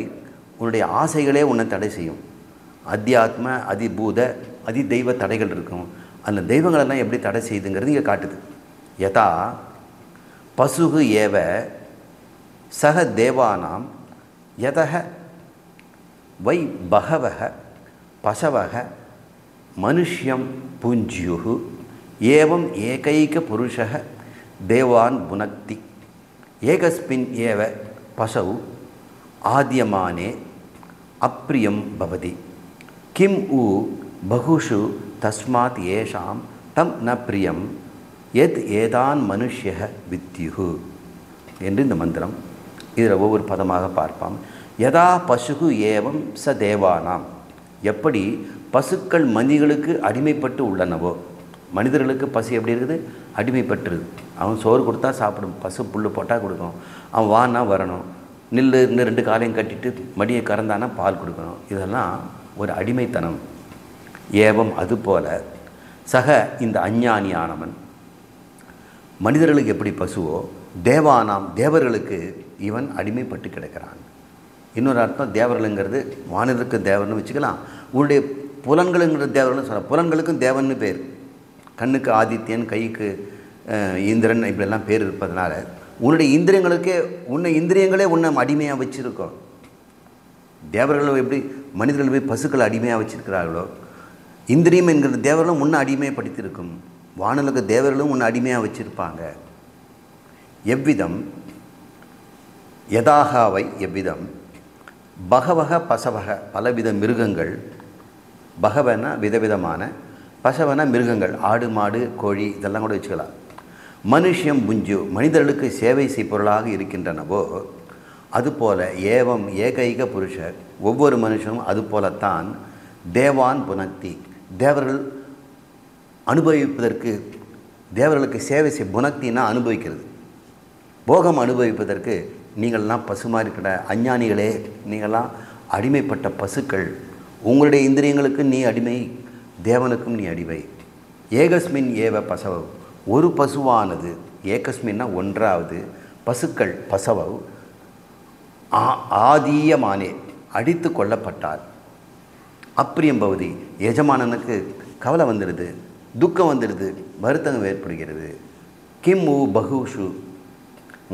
Speaker 1: உன்னுடைய ஆசைகளே உன்னை தடை செய்யும். அத்தியாத்ம, அதிபூத, அதி தெய்வ தடைகள் இருக்கும். அந்த தெய்வங்களெல்லாம் எப்படி தடை செய்யுதுங்கிறது இங்கே காட்டுது. யதா பசுகு ஏவ சக தேவானாம் யதக வை பகவக பசவக மனுஷ்யம் புஞ்சியுகு ஏவம் ஏகைக புருஷக தேவான் புனக்தி ஏகஸ்மின் ஏவ பசவு ஆத்யமானே அப்ரியம் பவதி கிம் உ பகுஷு தஸ்மாத் ஏஷாம் தம் ந பிரியம் எத் ஏதான் மனுஷ்ய வித்யுகு என்று இந்த மந்திரம். இதில் ஒவ்வொரு பதமாக பார்ப்போம். யதா பசுகு ஏவம் ச தேவானாம், எப்படி பசுக்கள் மனிதர்களுக்கு அடிமைப்பட்டு உள்ளனவோ, மனிதர்களுக்கு பசு எப்படி இருக்குது, அடிமைப்பட்டுருது. அவன் சோறு கொடுத்தா சாப்பிடும், பசு புல் போட்டால் கொடுக்கும், அவன் வானா வரணும், நில்லு இன்னும் 2 காலையும் கட்டிட்டு மடியை கறந்தானா பால் கொடுக்கணும். இதெல்லாம் ஒரு அடிமைத்தனம். ஏவம் அதுபோல சக இந்த அஞ்ஞானியானவன் மனிதர்களுக்கு எப்படி பசுவோ தேவானாம் தேவர்களுக்கு இவன் அடிமைப்பட்டு கிடக்கிறான். இன்னொரு அர்த்தம் தேவர்களுங்கிறது வானிற்கு தேவர்னு வச்சுக்கலாம். உன்னுடைய புலன்களுங்கிற தேவர்கள்னு சொல்ல, புலன்களுக்கும் தேவன்னு பேர். கண்ணுக்கு ஆதித்யன், கைக்கு இந்திரன், இப்படியெல்லாம் பேர் இருப்பதனால உன்னுடைய இந்திரியங்களுக்கே இந்திரியங்களே உன்னை அடிமையாக வச்சுருக்கோம். தேவர்கள் எப்படி மனிதர்கள் போய் பசுக்கள் அடிமையாக வச்சுருக்கிறார்களோ, இந்திரியம் என்கிற தேவர்களும் உன்னை அடிமைப்படுத்தியிருக்கும். வானலுக்கு தேவர்களும் உன்னை அடிமையாக வச்சுருப்பாங்க. எவ்விதம் யதாகாவை எவ்விதம் பகவக பசவக பலவித மிருகங்கள், பகவன விதவிதமான, பசவன மிருகங்கள், ஆடு மாடு கோழி இதெல்லாம் கூட வச்சுக்கலாம். மனுஷியம் புஞ்சு மனிதர்களுக்கு சேவை செய்பொருளாக இருக்கின்றனவோ அதுபோல ஏவம் ஏகைக புருஷர் ஒவ்வொரு மனுஷனும் அதுபோலத்தான் தேவான் புனக்தி தேவர்கள் அனுபவிப்பதற்கு, தேவர்களுக்கு சேவை செய் புனக்தினா அனுபவிக்கிறது, போகம் அனுபவிப்பதற்கு நீங்கள்லாம் பசுமா இருக்கிற அஞ்ஞானிகளே, நீங்கள்லாம் அடிமைப்பட்ட பசுக்கள். உங்களுடைய இந்திரியங்களுக்கு நீ அடிமை, தேவனுக்கும் நீ அடிமை. ஏகஸ்மின் ஏவ பசவ ஒரு பசுவானது, ஏகஸ்மின்னா ஒன்றாவது, பசுக்கள் பசவ ஆதீயமானே அடித்து கொள்ளப்பட்டார். அப்பிரியம் பகுதி எஜமானனுக்கு கவலை வந்துடுது, துக்கம் வந்துடுது, வருத்தம் ஏற்படுகிறது. கிம் உ பகுஷு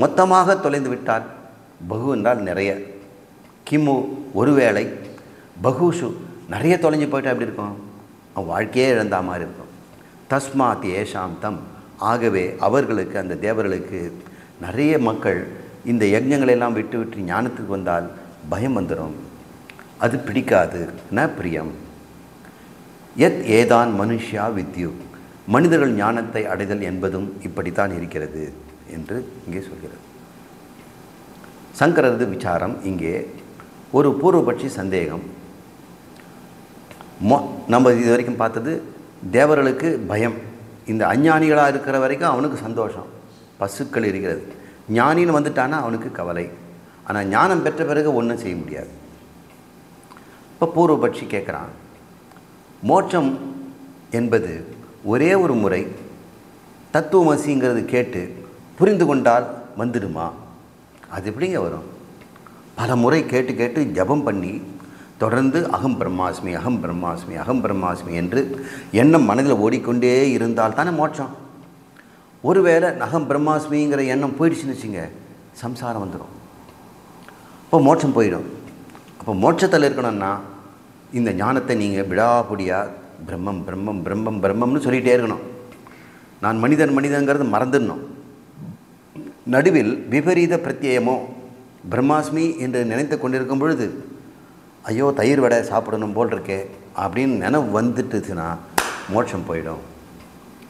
Speaker 1: மொத்தமாக தொலைந்து விட்டால், பகு என்றால் நிறைய, கிம்மு ஒருவேளை, பகுஷு நிறைய தொலைஞ்சு போயிட்டா எப்படி இருக்கும், அவன் வாழ்க்கையே இழந்தா மாதிரி இருக்கும். தஸ்மாத் ஏஷாம் தம் ஆகவே அவர்களுக்கு, அந்த தேவர்களுக்கு நிறைய மக்கள் இந்த யஜ்ஞங்களெல்லாம் விட்டு விட்டு ஞானத்துக்கு வந்தால் பயம் வந்துடும், அது பிடிக்காது. ந பிரியம் எத் ஏதான் மனுஷ்யா வித்யு மனிதர்கள் ஞானத்தை அடைதல் என்பதும் இப்படித்தான் இருக்கிறது என்று இங்கே சொல்கிறது. சங்கரது விசாரம் இங்கே ஒரு பூர்வபட்சி சந்தேகம். நம்ம இது வரைக்கும் பார்த்தது தேவர்களுக்கு பயம், இந்த அஞ்ஞானிகளாக இருக்கிற வரைக்கும் அவனுக்கு சந்தோஷம், பசுக்கள் இருக்கிறது. ஞானின்னு வந்துட்டானா அவனுக்கு கவலை. ஆனால் ஞானம் பெற்ற பிறகு ஒன்றும் செய்ய முடியாது. இப்போ பூர்வபட்சி கேட்குறான், மோட்சம் என்பது ஒரே ஒரு முறை தத்துவமசிங்கிறது கேட்டு புரிந்து கொண்டால் வந்துடுமா? அது எப்படிங்க வரும்? பல முறை கேட்டு கேட்டு ஜபம் பண்ணி தொடர்ந்து அகம் பிரம்மாஸ்மி அகம் பிரம்மாஸ்மி அகம் பிரம்மாஸ்மி என்று எண்ணம் மனதில் ஓடிக்கொண்டே இருந்தால் தானே மோட்சம். ஒருவேளை அகம் பிரம்மாஸ்மிங்கிற எண்ணம் போயிடுச்சுன்னு வச்சுங்க, சம்சாரம் வந்துடும், இப்போ மோட்சம் போயிடும். அப்போ மோட்சத்தில் இருக்கணும்னா இந்த ஞானத்தை நீங்கள் விடாபடியாக பிரம்மம் பிரம்மம் பிரம்மம் பிரம்மம்னு சொல்லிகிட்டே இருக்கணும். நான் மனிதன் மனிதங்கிறது மறந்துடணும். நடுவில் விபரீத பிரத்யேகமோ பிரம்மாஸ்மி என்று நினைத்து கொண்டிருக்கும் பொழுது ஐயோ தயிர் வடை சாப்பிடணும் போல் இருக்கே அப்படின்னு நினைவு வந்துட்டுச்சுன்னா மோட்சம் போயிடும்.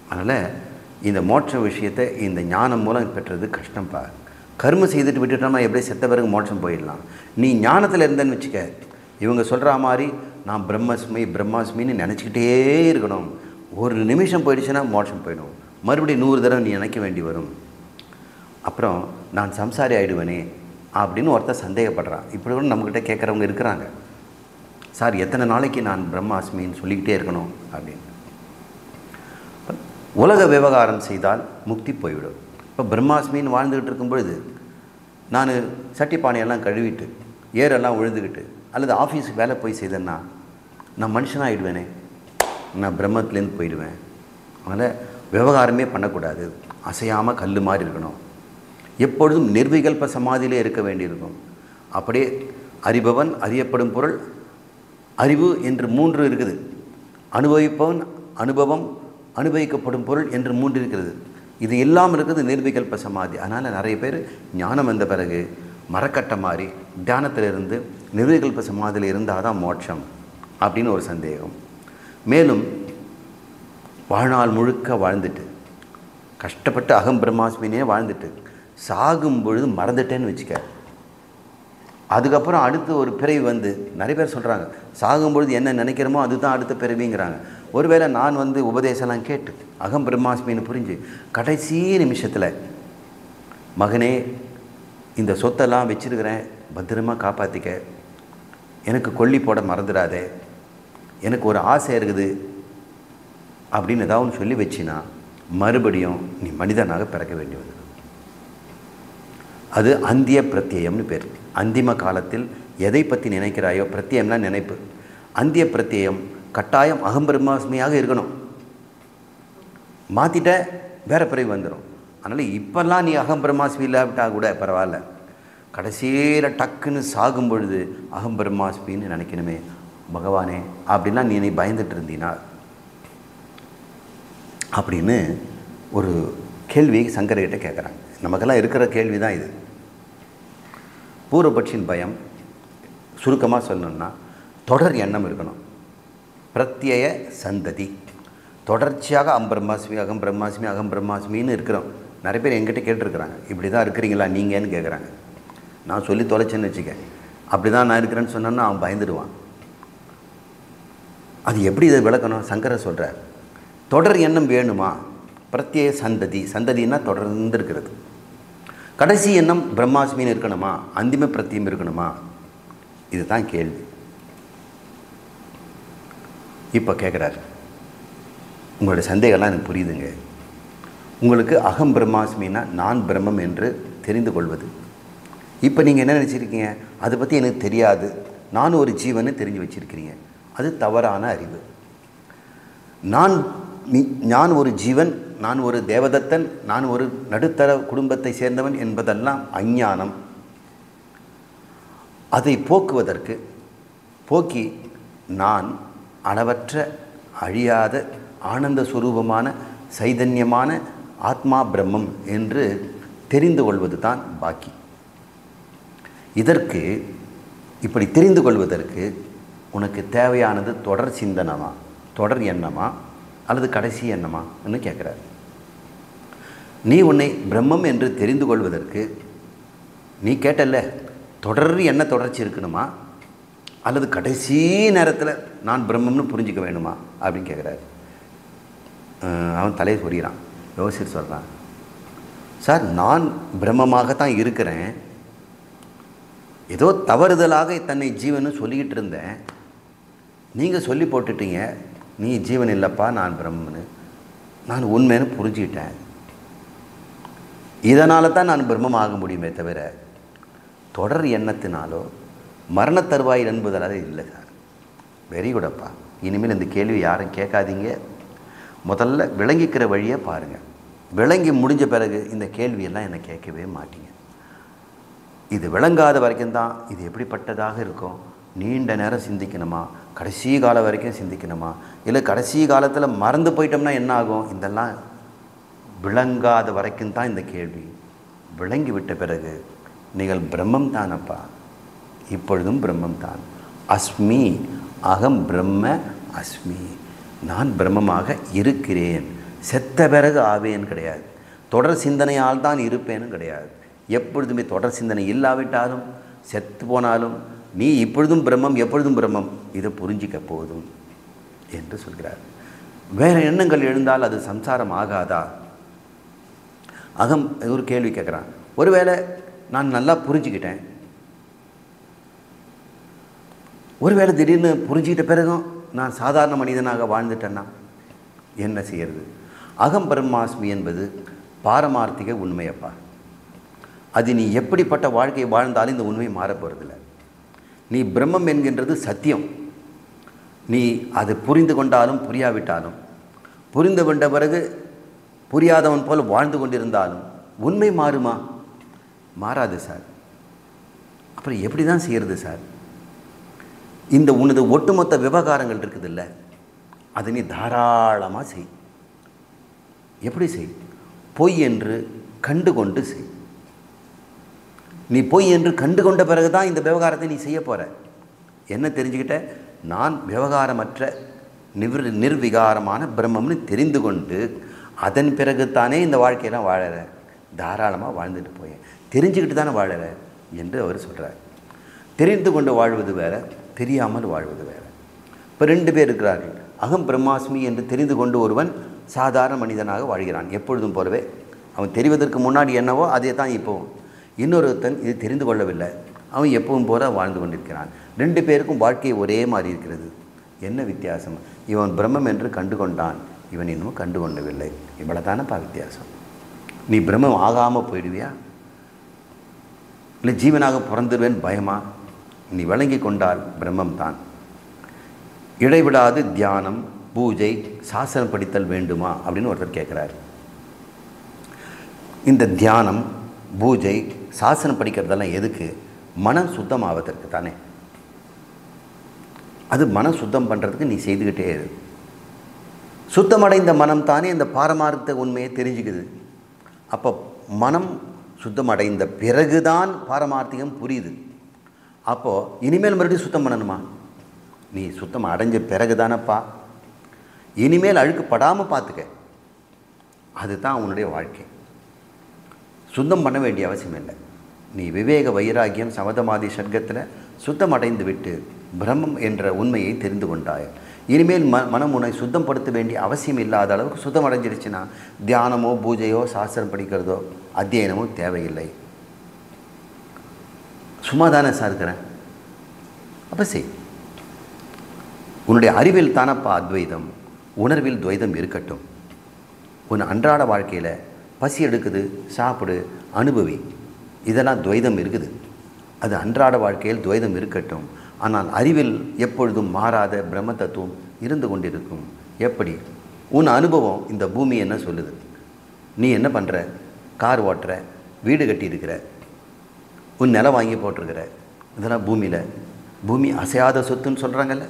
Speaker 1: அதனால் இந்த மோட்ச விஷயத்தை இந்த ஞானம் மூலம் பெற்றது கஷ்டம்ப்பா. கர்மம் செய்துட்டு விட்டுட்டோம்னா எப்படி செத்த பிறகு மோட்சம் போயிடலாம். நீ ஞானத்தில் இருந்தேன்னு வச்சுக்க, இவங்க சொல்கிற மாதிரி நான் பிரம்மஸ்மி பிரம்மாஸ்மின்னு நினச்சிக்கிட்டே இருக்கணும். ஒரு நிமிஷம் போயிடுச்சுன்னா மோட்சம் போயிடும். மறுபடியும் 100 தடவை நீ நினைக்க வேண்டி வரும். அப்புறம் நான் சம்சாரி ஆகிடுவேனே அப்படின்னு ஒருத்தர் சந்தேகப்படுறான். இப்படி கூட நம்மக்கிட்ட கேட்குறவங்க இருக்கிறாங்க. சார் எத்தனை நாளைக்கு நான் பிரம்மாஸ்மின்னு சொல்லிக்கிட்டே இருக்கணும் அப்படின்னு. உலக விவகாரம் செய்தால் முக்தி போய்விடும். இப்போ பிரம்மாஸ்மின்னு வாழ்ந்துக்கிட்டு இருக்கும் பொழுது நான் சட்டி பானையெல்லாம் கழுவிட்டு ஏரெல்லாம் உழுதுகிட்டு அல்லது ஆஃபீஸுக்கு வேலை போய் செய்தேன்னா நான் மனுஷனாக ஆகிடுவேனே, நான் பிரம்மத்துலேருந்து போயிடுவேன். அதனால் விவகாரமே பண்ணக்கூடாது, அசையாமல் கல் மாதிரி இருக்கணும், எப்பொழுதும் நிர்விகல்ப சமாதியிலே இருக்க வேண்டியிருக்கும். அப்படியே அறிபவன், அறியப்படும் பொருள், அறிவு என்று 3 இருக்குது. அனுபவிப்பவன், அனுபவம், அனுபவிக்கப்படும் பொருள் என்று 3 இருக்கிறது. இது இல்லாமல் இருக்கிறது நிர்விகல்ப சமாதி. அதனால் நிறைய பேர் ஞானம் வந்த பிறகு மரக்கட்டை மாதிரி தியானத்திலிருந்து நிர்விகல்ப சமாதியில் இருந்தால் தான் மோட்சம் அப்படின்னு ஒரு சந்தேகம். மேலும் வாழ்நாள் முழுக்க வாழ்ந்துட்டு கஷ்டப்பட்டு அகம் பிரம்மாஸ்மினே வாழ்ந்துட்டு சாகும் பொழுது மறந்துட்டேன்னு வச்சுக்க, அதுக்கப்புறம் அடுத்து ஒரு பிறவி வந்து நிறைய பேர் சொல்கிறாங்க சாகும்பொழுது என்ன நினைக்கிறோமோ அதுதான் அடுத்த பிறவிங்கிறாங்க. ஒருவேளை நான் உபதேசம்லாம் கேட்டு அகம் பிரம்மாஸ்மின்னு புரிஞ்சு கடைசி நிமிஷத்தில் மகனே இந்த சொத்தெல்லாம் வச்சுருக்கிறேன், பத்திரமாக காப்பாற்றிக்க, எனக்கு கொல்லி போட மறந்துடாதே, எனக்கு ஒரு ஆசை இருக்குது அப்படின்னு ஏதாவது ஒன்று சொல்லி வச்சினா மறுபடியும் நீ மனிதனாக பிறக்க வேண்டி வந்தது. அது அந்திய பிரத்யயம்னு பேர். அந்திம காலத்தில் எதை பற்றி நினைக்கிறாயோ, பிரத்யம்னா நினைப்பு, அந்திய பிரத்யயம் கட்டாயம் அகம் பிரம்மாஸ்மியாக இருக்கணும். மாற்றிட்ட வேறு பிறகு வந்துடும். அதனால் இப்போல்லாம் நீ அகம் பிரம்மாஸ்மி இல்லாவிட்டால் கூட பரவாயில்ல, கடைசியில் டக்குன்னு சாகும் பொழுது அகம் பிரம்மாஸ்மின்னு நினைக்கணுமே பகவானே அப்படின்லாம் நீ பயந்துட்டு இருந்தீனா அப்படின்னு ஒரு கேள்வி சங்கரகிட்ட கேட்குறாங்க. நமக்கெல்லாம் இருக்கிற கேள்வி தான் இது. பூர்வபட்சியின் பயம் சுருக்கமாக சொல்லணும்னா தொடர் எண்ணம் இருக்கணும். பிரத்யய சந்ததி தொடர்ச்சியாக அகம் பிரம்மாஸ்மி அகம் பிரம்மாஸ்மின்னு இருக்கிறோம். நிறைய பேர் என்கிட்ட கேட்டிருக்கிறாங்க, இப்படி தான் இருக்கிறீங்களா நீங்கன்னு கேட்குறாங்க. நான் சொல்லி தொலைச்சேன்னு வச்சுக்க, அப்படி தான் நான் இருக்கிறேன்னு சொன்னேன்னா அவன் பயந்துடுவான். அது எப்படி இதை விளக்கணும்? சங்கரர் சொல்கிறார், தொடர் எண்ணம் வேணுமா? பிரத்யேக சந்ததி, சந்ததினா தொடர்ந்து இருக்கிறது. கடைசி எண்ணம் பிரம்மாஸ்மின்னு இருக்கணுமா, அந்திம பிரத்தியம் இருக்கணுமா? இதுதான் கேள்வி. இப்போ கேட்குறாரு, உங்களுடைய சந்தேகம்லாம் எனக்கு புரியுதுங்க. உங்களுக்கு அகம் பிரம்மாஸ்மின்னா நான் பிரம்மம் என்று தெரிந்து கொள்வது. இப்போ நீங்கள் என்ன நினச்சிருக்கீங்க, அதை பற்றி எனக்கு தெரியாது, நான் ஒரு ஜீவன்னு தெரிஞ்சு வச்சுருக்கிறீங்க. அது தவறான அறிவு. நான் ஒரு ஜீவன், நான் ஒரு தேவதத்தன், நான் ஒரு நடுத்தர குடும்பத்தை சேர்ந்தவன் என்பதெல்லாம் அஞ்ஞானம். அதை போக்கி நான் அளவற்ற அழியாத ஆனந்த சுரூபமான சைதன்யமான ஆத்மா பிரம்மம் என்று தெரிந்து கொள்வது தான் பாக்கி. இதற்கு இப்படி தெரிந்து கொள்வதற்கு உனக்கு தேவையானது தொடர் சிந்தனமா, தொடர் எண்ணமா, அல்லது கடைசி எண்ணமான்னு கேட்குறாரு. நீ உன்னை பிரம்மம் என்று தெரிந்து கொள்வதற்கு நீ கேட்டல்ல, தொடர் எண்ண தொடர்ச்சி இருக்கணுமா, அல்லது கடைசி நேரத்தில் நான் பிரம்மம்னு புரிஞ்சிக்க வேணுமா அப்படின்னு கேட்குறாரு. அவன் தலையை சொறிகிறான், யோசிச்சு சொல்கிறான், சார் நான் பிரம்மமாகத்தான் இருக்கிறேன், ஏதோ தவறுதலாக தன்னை ஜீவன்னு சொல்லிக்கிட்டு இருந்தேன், நீங்கள் சொல்லி போட்டுட்டீங்க நீ ஜீவன் இல்லைப்பா நான் பிரம்மன்னு, நான் உண்மைன்னு புரிஞ்சுக்கிட்டேன், இதனால தான் நான் பிரம்மம் ஆக முடியுமே தவிர தொடர் எண்ணத்தினாலோ மரண தருவாயில் என்பதால் இல்லை சார். வெரி குடப்பா, இனிமேல் இந்த கேள்வி யாரும் கேட்காதீங்க, முதல்ல விளங்கிக்கிற வழியை பாருங்கள். விளங்கி முடிஞ்ச பிறகு இந்த கேள்வியெல்லாம் என்னை கேட்கவே மாட்டீங்க. இது விளங்காத வரைக்கும் தான் இது எப்படிப்பட்டதாக இருக்கும், நீண்ட நேரம் சிந்திக்கணுமா, கடைசி காலம் வரைக்கும் சிந்திக்கணுமா, இல்லை கடைசி காலத்தில் மறந்து போயிட்டோம்னா என்ன ஆகும், இதெல்லாம் விளங்காத வரைக்கும் தான் இந்த கேள்வி. விளங்கி விட்ட பிறகு நீங்கள் பிரம்மம் தானப்பா, இப்பொழுதும் பிரம்மம் தான். அஸ்மி, அகம் பிரம்ம அஸ்மி, நான் பிரம்மமாக இருக்கிறேன், செத்த பிறகு ஆவேன் கிடையாது, தொடர் சிந்தனையால் தான் இருப்பேன்னு கிடையாது. எப்பொழுதுமே தொடர் சிந்தனை இல்லாவிட்டாலும் செத்து போனாலும் நீ இப்பொழுதும் பிரம்மம் எப்பொழுதும் பிரம்மம், இதை புரிஞ்சிக்க போதும் என்று சொல்கிறார். வேறு எண்ணங்கள் எழுந்தால் அது சம்சாரம் ஆகாதா? ஒரு கேள்வி கேட்குறான், ஒருவேளை நான் நல்லா புரிஞ்சுக்கிட்டேன், ஒருவேளை திடீர்னு புரிஞ்சுக்கிட்ட பிறகும் நான் சாதாரண மனிதனாக வாழ்ந்துட்டேன்னா என்ன செய்யறது? அகம் பிரம்மாஸ்மி என்பது பாரமார்த்திக உண்மையப்பா. அது நீ எப்படிப்பட்ட வாழ்க்கையை வாழ்ந்தாலும் இந்த உண்மை மாறப்போகிறதில்ல. நீ பிரம்மம் என்கின்றது சத்தியம். நீ அது புரிந்து கொண்டாலும் புரியாவிட்டாலும், புரிந்து கொண்ட பிறகு புரியாதவன் போல் வாழ்ந்து கொண்டிருந்தாலும் உண்மை மாறுமா? மாறாது சார். அப்புறம் எப்படி தான் செய்கிறது சார்? இந்த உனது ஒட்டுமொத்த விவகாரங்கள் இருக்குதில்ல, அதை நீ தாராளமாக செய். எப்படி செய்? பொய் என்று கண்டு கொண்டு செய். நீ பொய் என்று கண்டு கொண்ட பிறகு தான் இந்த விவகாரத்தை நீ செய்ய போகிற. என்ன தெரிஞ்சுக்கிட்ட? நான் விவகாரமற்ற நிர்விகாரமான பிரம்மம்னு தெரிந்து கொண்டு அதன் பிறகு தானே இந்த வாழ்க்கையெல்லாம் வாழற. தாராளமாக வாழ்ந்துட்டு போய் தெரிஞ்சுக்கிட்டு தானே வாழற என்று அவர் சொல்கிறார். தெரிந்து கொண்டு வாழ்வது வேறு, தெரியாமல் வாழ்வது வேறு. இப்போ 2 பேர் இருக்கிறார்கள். அகம் பிரம்மாஸ்மி என்று தெரிந்து கொண்டு ஒருவன் சாதாரண மனிதனாக வாழ்கிறான், எப்பொழுதும் போலவே. அவன் தெரிவதற்கு முன்னாடி என்னவோ அதே தான் இப்போவும். இன்னொருத்தன் இது தெரிந்து கொள்ளவில்லை, அவன் எப்பவும் போல வாழ்ந்து கொண்டிருக்கிறான். 2 பேருக்கும் வாழ்க்கை ஒரே மாதிரி இருக்கிறது. என்ன வித்தியாசம்? இவன் பிரம்மம் என்று கண்டு கொண்டான், இவன் இன்னும் கண்டு கொண்டவில்லை. இவ்வளோ தானப்பா வித்தியாசம். நீ பிரம்மம் ஆகாமல் போயிடுவியா? இல்லை ஜீவனாக பிறந்துடுவேன் பயமா? நீ விளங்கி கொண்டால் பிரம்மம் தான். இடைவிடாது தியானம், பூஜை, சாசனம் படித்தல் வேண்டுமா அப்படின்னு ஒருத்தர் கேட்குறார். இந்த தியானம், பூஜை, சாசனம் படிக்கிறதெல்லாம் எதுக்கு? மனம் சுத்தம் ஆவதற்கு தானே. அது மனம் சுத்தம் பண்ணுறதுக்கு நீ செய்துக்கிட்டே இரு. சுத்தமடைந்த மனம் தானே இந்த பாரமார்த்த உண்மையை தெரிஞ்சுக்குது. அப்போ மனம் சுத்தமடைந்த பிறகுதான் பாரமார்த்திகம் புரியுது. அப்போது இனிமேல் மறுபடியும் சுத்தம் பண்ணணுமா? நீ சுத்தம் அடைஞ்ச பிறகு தானப்பா. இனிமேல் அழுக்குப்படாமல் பார்த்துக்க. அதுதான் உன்னுடைய வாழ்க்கை. சுத்தம் பண்ண வேண்டிய அவசியம் இல்லை. நீ விவேக வைராகியம் சமதமாதி சர்க்கத்தில் சுத்தம் அடைந்து விட்டு பிரம்மம் என்ற உண்மையை தெரிந்து கொண்டாய். இனிமேல் மனம் உன்னை சுத்தப்படுத்த வேண்டிய அவசியம் இல்லாத அளவுக்கு சுத்தம் அடைஞ்சிருச்சுன்னா தியானமோ பூஜையோ சாஸ்திரம் படிக்கிறதோ அத்தியனமோ தேவையில்லை. சும்மா தானே சார் இருக்கிறேன். அப்போ செய். உன்னுடைய அறிவில் தானப்பா அத்வைதம், உணர்வில் துவைதம் இருக்கட்டும். உன் அன்றாட வாழ்க்கையில் பசி எடுக்குது, சாப்பிடு, அனுபவி, இதெல்லாம் துவைதம் இருக்குது. அது அன்றாட வாழ்க்கையில் துவைதம் இருக்கட்டும். ஆனால் அறிவில் எப்பொழுதும் மாறாத பிரம்ம தத்துவம் இருந்து கொண்டிருக்கும். எப்படி? உன் அனுபவம் இந்த பூமி என்ன சொல்லுது? நீ என்ன பண்ணுற? கார் ஓட்டுற, வீடு கட்டியிருக்கிற, உன் நிலம் வாங்கி போட்டிருக்கிற, இதெல்லாம் பூமி அசையாத சொத்துன்னு சொல்கிறாங்கல்ல.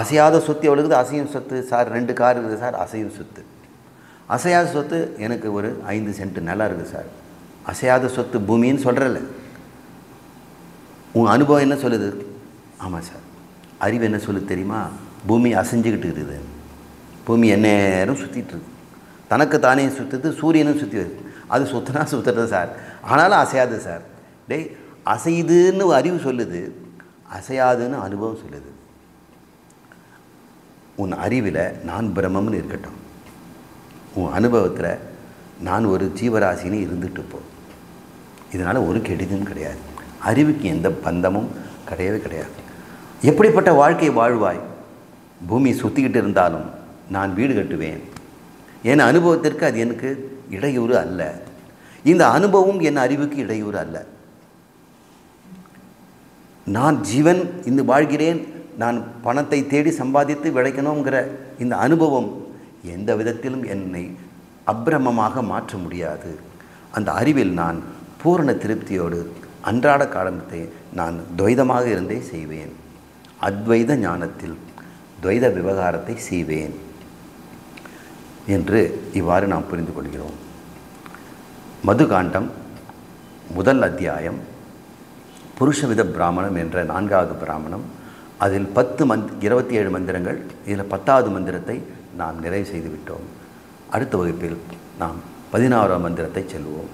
Speaker 1: அசையாத சொத்து எவ்வளோக்குது? அசையும் சொத்து சார் 2 கார் இருக்குது சார், அசையும் சொத்து. அசையாத சொத்து எனக்கு ஒரு 5 சென்ட் நிலம் இருக்குது சார். அசையாத சொத்து பூமின்னு சொல்கிறல்ல. உன் அனுபவம் என்ன சொல்லுது? ஆமாம் சார். அறிவு என்ன சொல்லுது தெரியுமா? பூமி அசைஞ்சிக்கிட்டு இருக்குது. பூமி எந்நேரம் சுற்றிட்டு இருக்குது. தனக்கு தானே சுற்றுது, சூரியனும் சுற்றி வருது. அது சுற்றினா சுற்றுறது சார், ஆனாலும் அசையாது சார். டேய், அசையுதுன்னு அறிவு சொல்லுது, அசையாதுன்னு அனுபவம் சொல்லுது. உன் அறிவில் நான் பிரம்மம்னு இருக்கட்டும், உன் அனுபவத்தில் நான் ஒரு ஜீவராசின்னு இருந்துட்டு போ. இதனால் ஒரு கெடுதும் கிடையாது. அறிவுக்கு எந்த பந்தமும் கிடையவே கிடையாது. எப்படிப்பட்ட வாழ்க்கை வாழ்வாய்? பூமி சுற்றிக்கிட்டு இருந்தாலும் நான் வீடு கட்டுவேன். என் அனுபவத்திற்கு அது எனக்கு இடையூறு அல்ல. இந்த அனுபவம் என் அறிவுக்கு இடையூறு அல்ல. நான் ஜீவன் இந்த வாழ்கிறேன், நான் பணத்தை தேடி சம்பாதித்து விளைக்கணுங்கிற இந்த அனுபவம் எந்த விதத்திலும் என்னை அப்பிரமமாக மாற்ற முடியாது. அந்த அறிவில் நான் பூரண திருப்தியோடு அன்றாட காலத்தை நான் துவைதமாக இருந்தே செய்வேன். அத்வைத ஞானத்தில் துவைத விவகாரத்தை செய்வேன் என்று இவ்வாறு நாம் புரிந்து கொள்கிறோம். மதுகாண்டம் முதல் அத்தியாயம் புருஷவித பிராமணம் என்ற 4வது பிராமணம். அதில் 27 மந்திரங்கள். இதில் 10வது மந்திரத்தை நாம் நிறைவு செய்து விட்டோம். அடுத்த வகுப்பில் நாம் 16ஆம் மந்திரத்தை செல்வோம்.